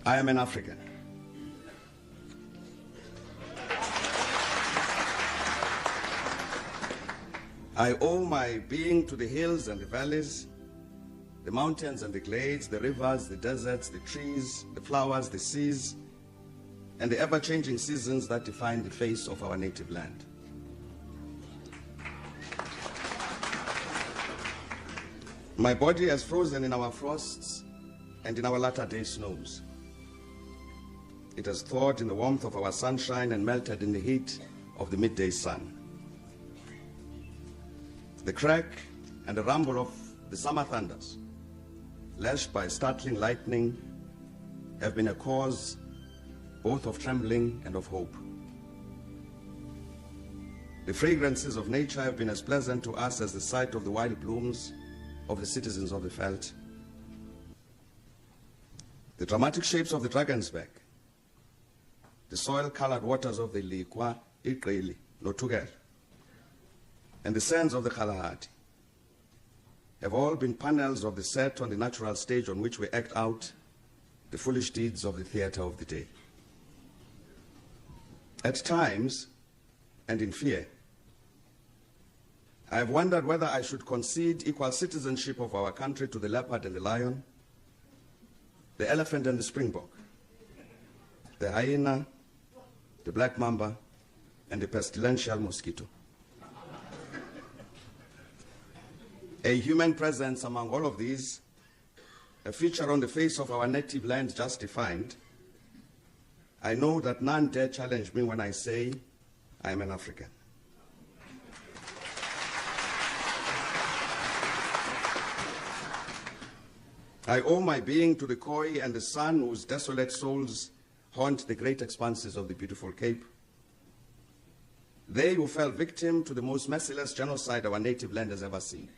I am an African. I owe my being to the hills and the valleys, the mountains and the glades, the rivers, the deserts, the trees, the flowers, the seas, and the ever-changing seasons that define the face of our native land. My body has frozen in our frosts and in our latter-day snows. It has thawed in the warmth of our sunshine and melted in the heat of the midday sun. The crack and the rumble of the summer thunders, lashed by startling lightning, have been a cause both of trembling and of hope. The fragrances of nature have been as pleasant to us as the sight of the wild blooms of the citizens of the veldt. The dramatic shapes of the Drakensberg, the soil-colored waters of the Likwa, Iqili, Notugel, and the sands of the Kalahari have all been panels of the set on the natural stage on which we act out the foolish deeds of the theater of the day. At times, and in fear, I have wondered whether I should concede equal citizenship of our country to the leopard and the lion, the elephant and the springbok, the hyena, the black mamba, and the pestilential mosquito. A human presence among all of these, a feature on the face of our native land just defined, I know that none dare challenge me when I say I am an African. I owe my being to the Khoi and the San whose desolate souls haunt the great expanses of the beautiful Cape. They who fell victim to the most merciless genocide our native land has ever seen.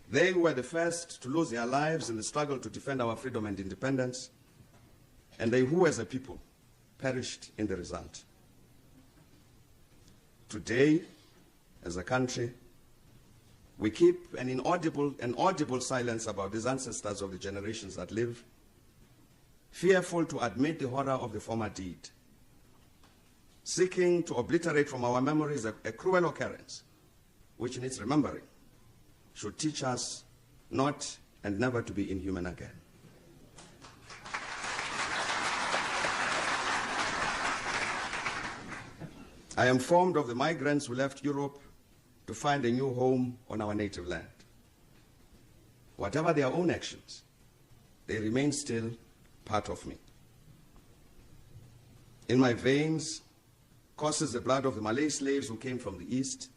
They were the first to lose their lives in the struggle to defend our freedom and independence, and they who, as a people, perished in the result. Today, as a country, we keep an audible silence about these ancestors of the generations that live, fearful to admit the horror of the former deed, seeking to obliterate from our memories a cruel occurrence, which in its remembering should teach us not and never to be inhuman again. I am formed of the migrants who left Europe to find a new home on our native land. Whatever their own actions, they remain still part of me. In my veins courses the blood of the Malay slaves who came from the East.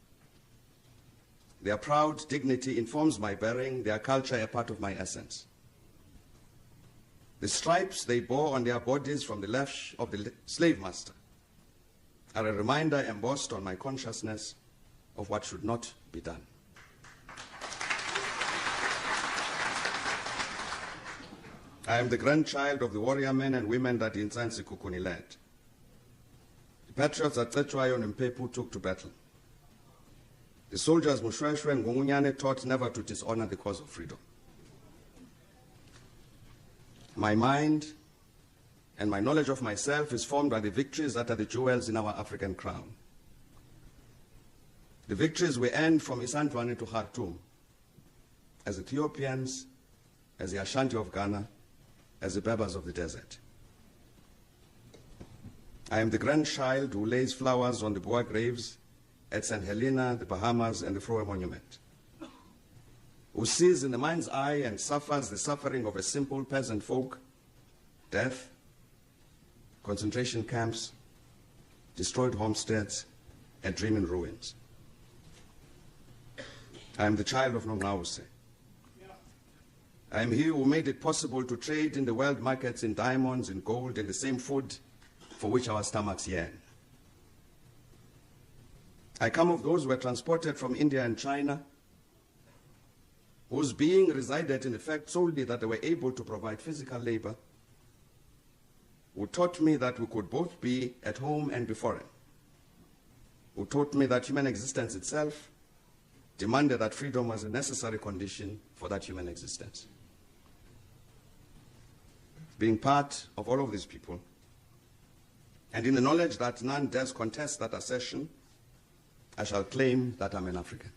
Their proud dignity informs my bearing, their culture a part of my essence. The stripes they bore on their bodies from the lash of the slave master are a reminder embossed on my consciousness of what should not be done. I am the grandchild of the warrior men and women that the Nzansi Kukuni led. The patriots that Tsetshwayo and Mpepu took to battle. The soldiers Mushweshwe and Ngumunyane taught never to dishonor the cause of freedom. My mind and my knowledge of myself is formed by the victories that are the jewels in our African crown. The victories we earned from Isandlwane to Khartoum, as Ethiopians, as the Ashanti of Ghana, as the Berbers of the desert. I am the grandchild who lays flowers on the Boer graves at St. Helena, the Bahamas, and the Froe Monument, who sees in the mind's eye and suffers the suffering of a simple peasant folk, death, concentration camps, destroyed homesteads, and dreaming ruins. I am the child of Nongqawuse. I am he who made it possible to trade in the world markets in diamonds, in gold, and the same food for which our stomachs yearn. I come of those who were transported from India and China, whose being resided in the fact solely that they were able to provide physical labor, who taught me that we could both be at home and be foreign, who taught me that human existence itself demanded that freedom was a necessary condition for that human existence. being part of all of these people, and in the knowledge that none dares contest that assertion, I shall claim that I'm an African.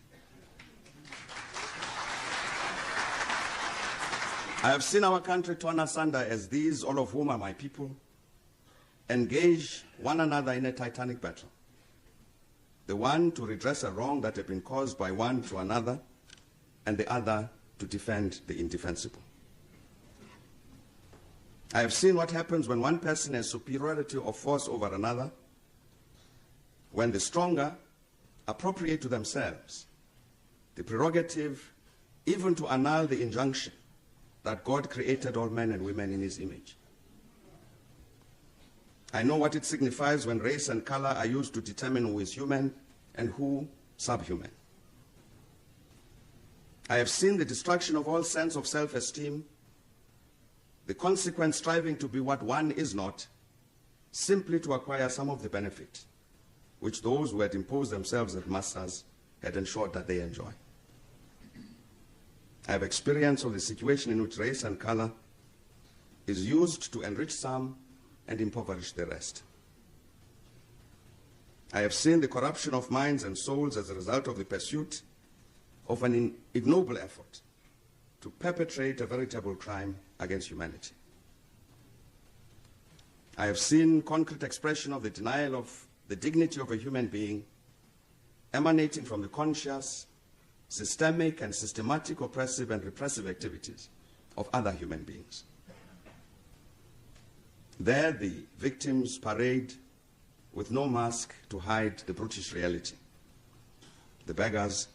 I have seen our country torn asunder as these, all of whom are my people, engage one another in a titanic battle. The one to redress a wrong that had been caused by one to another, and the other to defend the indefensible. I have seen what happens when one person has superiority of force over another, when the stronger appropriate to themselves the prerogative even to annul the injunction that God created all men and women in his image. I know what it signifies when race and color are used to determine who is human and who subhuman. I have seen the destruction of all sense of self-esteem, the consequent striving to be what one is not, simply to acquire some of the benefit which those who had imposed themselves as masters had ensured that they enjoy. I have experience of the situation in which race and color is used to enrich some and impoverish the rest. I have seen the corruption of minds and souls as a result of the pursuit of an ignoble effort to perpetrate a veritable crime against humanity. I have seen concrete expression of the denial of the dignity of a human being emanating from the conscious, systemic and systematic oppressive and repressive activities of other human beings. There the victims parade with no mask to hide the brutish reality. The beggars,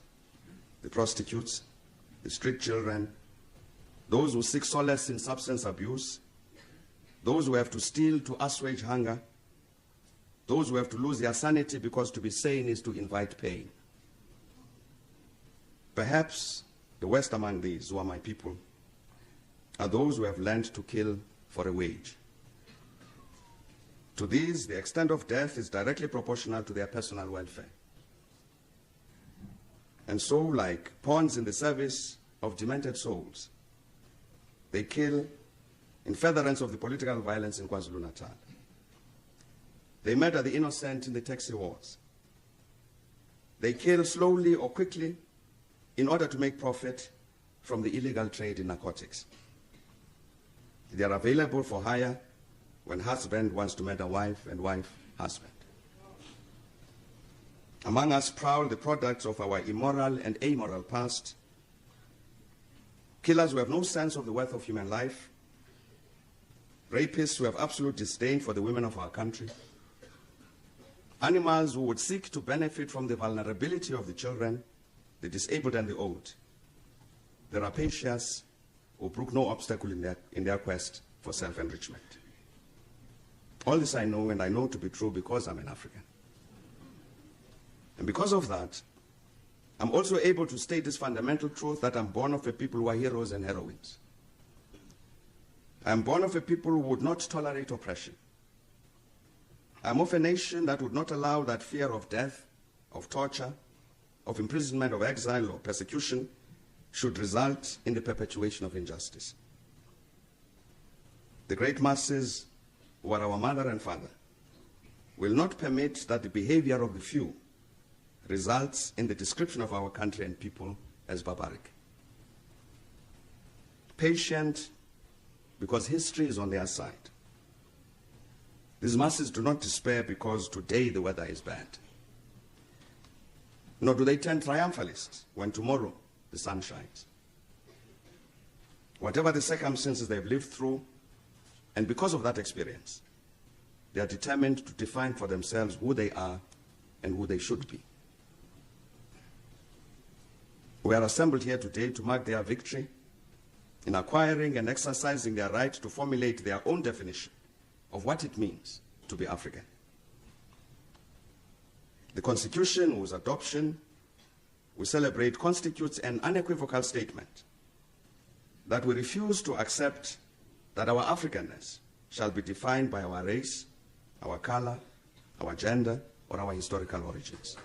the prostitutes, the street children, those who seek solace in substance abuse, those who have to steal to assuage hunger, those who have to lose their sanity because to be sane is to invite pain. Perhaps the worst among these, who are my people, are those who have learned to kill for a wage. To these, the extent of death is directly proportional to their personal welfare. And so, like pawns in the service of demented souls, they kill in furtherance of the political violence in KwaZulu-Natal. They murder the innocent in the taxi wars. They kill slowly or quickly in order to make profit from the illegal trade in narcotics. They are available for hire when husband wants to murder wife and wife husband. Among us prowl the products of our immoral and amoral past, killers who have no sense of the worth of human life, rapists who have absolute disdain for the women of our country, animals who would seek to benefit from the vulnerability of the children, the disabled and the old, the rapacious who brook no obstacle in their quest for self-enrichment. All this I know, and I know to be true because I'm an African. And because of that, I'm also able to state this fundamental truth that I'm born of a people who are heroes and heroines. I'm born of a people who would not tolerate oppression. I'm of a nation that would not allow that fear of death, of torture, of imprisonment, of exile, or persecution should result in the perpetuation of injustice. The great masses who are our mother and father will not permit that the behavior of the few results in the description of our country and people as barbaric. Patient because history is on their side. These masses do not despair because today the weather is bad. Nor do they turn triumphalists when tomorrow the sun shines. Whatever the circumstances they've lived through, and because of that experience, they are determined to define for themselves who they are and who they should be. We are assembled here today to mark their victory in acquiring and exercising their right to formulate their own definition of what it means to be African. The Constitution, whose adoption we celebrate, constitutes an unequivocal statement that we refuse to accept that our Africanness shall be defined by our race, our color, our gender, or our historical origins.